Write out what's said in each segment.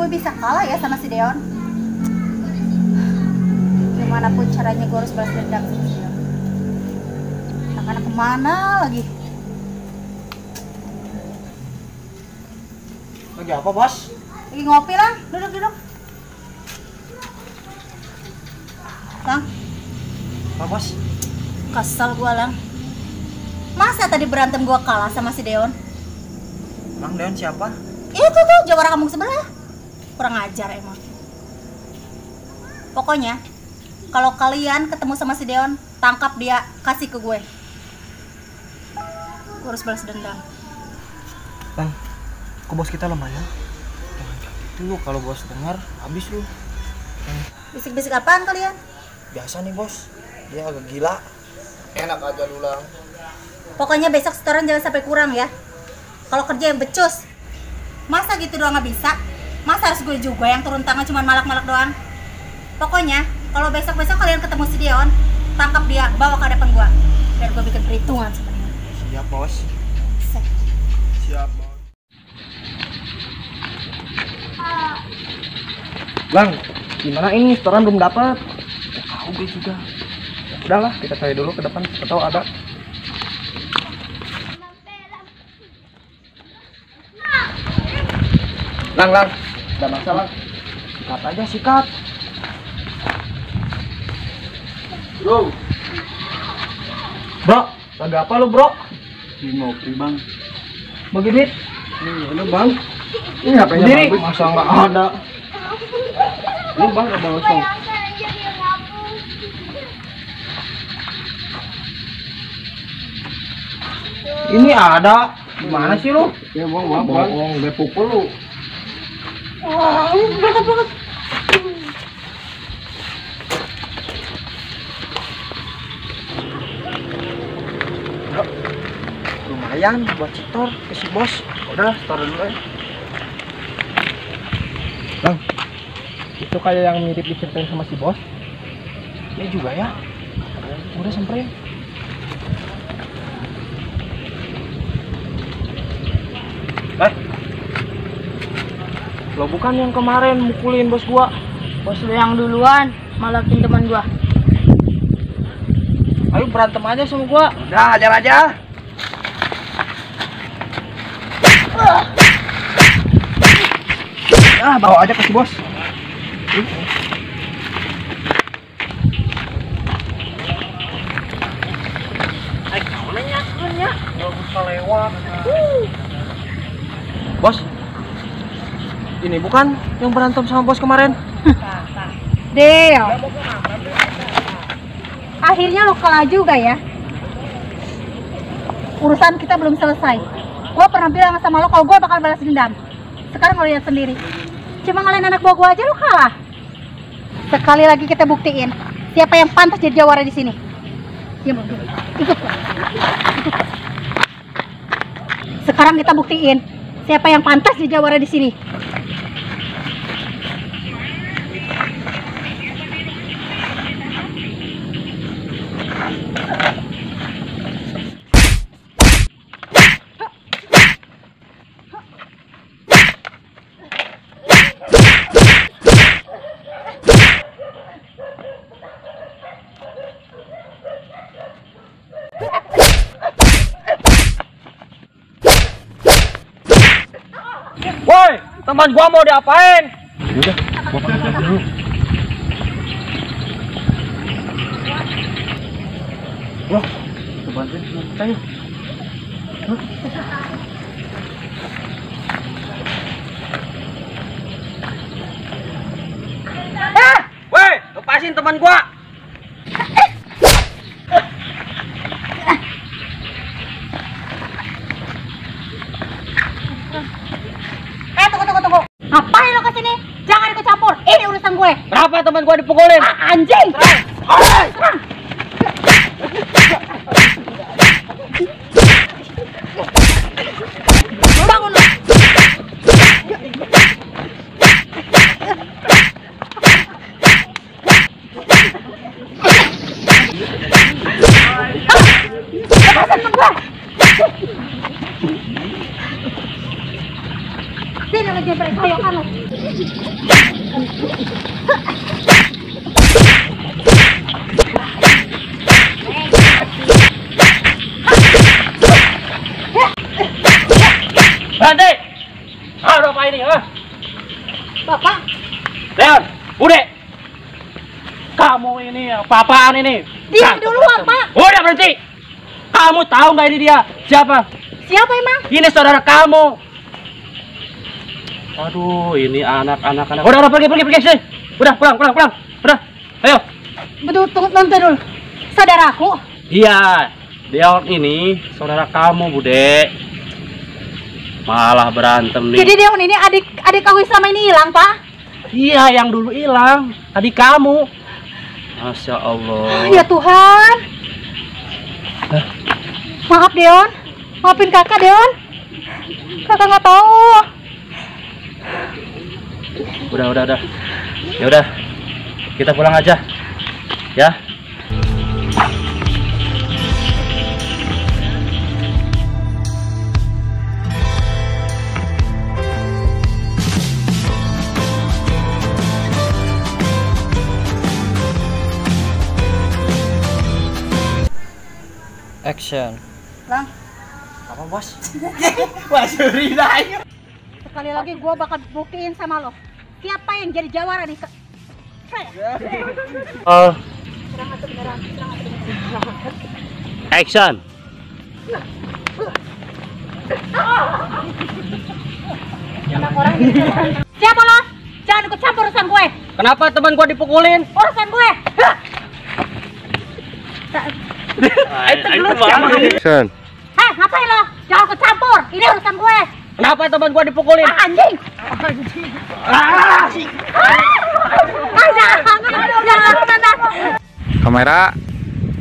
gue bisa kalah ya sama si Deon. Gimana pun caranya gue harus balas dendam sama si Deon. Anak-anak kemana lagi? Lagi apa, Bos? Lagi ngopi lah, duduk. Lang, Apa, Bos? kesel gue Lang. Masa tadi berantem gue kalah sama si Deon? Emang Deon siapa? Itu tuh jawara kampung sebelah. Kurang ajar emang. Pokoknya kalau kalian ketemu sama si Deon, tangkap dia, kasih ke gue. Gue harus balas dendam. Bang, kok bos kita lemah ya? Jangan kayak gitu lu, kalau bos dengar habis lu. Bisik-bisik apaan kalian? Biasa nih bos, dia agak gila. Enak aja lu Lang. Pokoknya besok setoran jangan sampai kurang ya. Kalau kerja yang becus. Masa gitu doang nggak bisa? Masa harus gue juga yang turun tangan cuma malak-malak doang? Pokoknya kalau besok-besok kalian ketemu si Deon, tangkap dia, bawa ke hadapan gue. Biar gue bikin perhitungan sebenarnya. Siap bos. Siap bos. Bang, gimana ini? Setoran belum dapat. Tahu gue juga. Udahlah, kita cari dulu ke depan. Kita tahu ada. Lang, ada masalah. Sikat aja, sikat. Bro, lagi apa lu bro? Ini ngopi bang. Bagi duit? Ini bang. Ini HP-nya Sendiri. bagus. Masa nggak ada? Ini bang ada kosong. Ini ada. Gimana sih lu? Ya bang, bang. Bohong, gue pukul lu. Wah, banget. Lumayan buat setor ke si bos. Udah, setor dulu ya. Bang, itu kayak yang mirip diceritain sama si bos. Ini juga ya. Udah samperin. Lo bukan yang kemarin mukulin bos gua. Bos lu yang duluan malakin teman gua. Ayo berantem aja sama gua. Udah, ajar aja. Bawa aja ke si bos. Ayo kau nanya. Gak bisa lewat. Bos, ini bukan yang berantem sama bos kemarin. Deo. Akhirnya lo kalah juga ya. Urusan kita belum selesai. Gue pernah bilang sama lo kalau gue bakal balas dendam. Sekarang lo lihat sendiri. Cuma ngalahin anak buah gue aja lo kalah. Sekali lagi kita buktiin siapa yang pantas jadi jawara di sini. Ikut. Sekarang kita buktiin siapa yang pantas jadi jawara di sini. Woi, teman gua mau diapain? Udah, gua pakai dulu. Loh, kita bantuin kita yuk. Woi, lepasin teman gua. Tunggu. Ngapain lo kesini? Jangan ikut campur. Ini urusan gue. Berapa teman gua dipukulin? Anjing. Bangun lo. Lepasin temen gue. Sini lagi balik, ayo kamu. Berhenti! Ada apa ini, ha? Bapak, Leon, Bude! Kamu ini apa-apaan ini? diam dulu Bapak. Udah berhenti! Kamu tahu nggak ini dia? Siapa? Siapa emang? Ini saudara kamu. Aduh, ini anak-anak. Udah, pergi sih. Udah, pulang. Udah, ayo. Betul, tunggu dulu. Saudaraku. Iya, Leon ini saudara kamu, Bude. Malah berantem nih. Jadi Deon ini adik aku selama ini hilang, Pak? Iya, yang dulu hilang. Adik kamu. Masya Allah. Ya Tuhan. Maaf Deon. Maafin kakak Deon. Kakak nggak tahu. Udah. Ya udah. Kita pulang aja. Ya. Action. Lang, Apa, Bos? Wah, Surina. sekali lagi gua bakal buktiin sama lo. Siapa yang jadi jawara nih? Oh. Action. Siapa lo? Jangan ikut campur urusan gue. Kenapa teman gua dipukulin? Urusan gue. Action. Hei, ngapain lo? Jangan ikut campur. Ini urusan gue. Kenapa teman gua dipukulin? Anjing. Jangan. Kamera.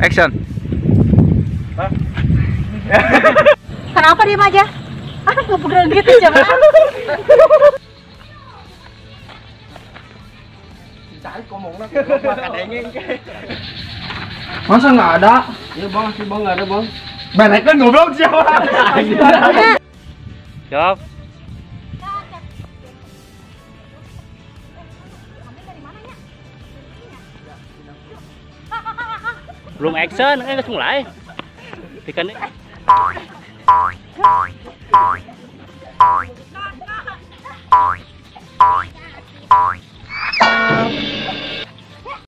Action. Kenapa diem aja? Gue pegel gitu coba. Masa nggak ada? Iya bang, si bang nggak ada bang. Balik kan ngobrol siapa? Jawab. Belum action, nggak mulai. Ikan ini.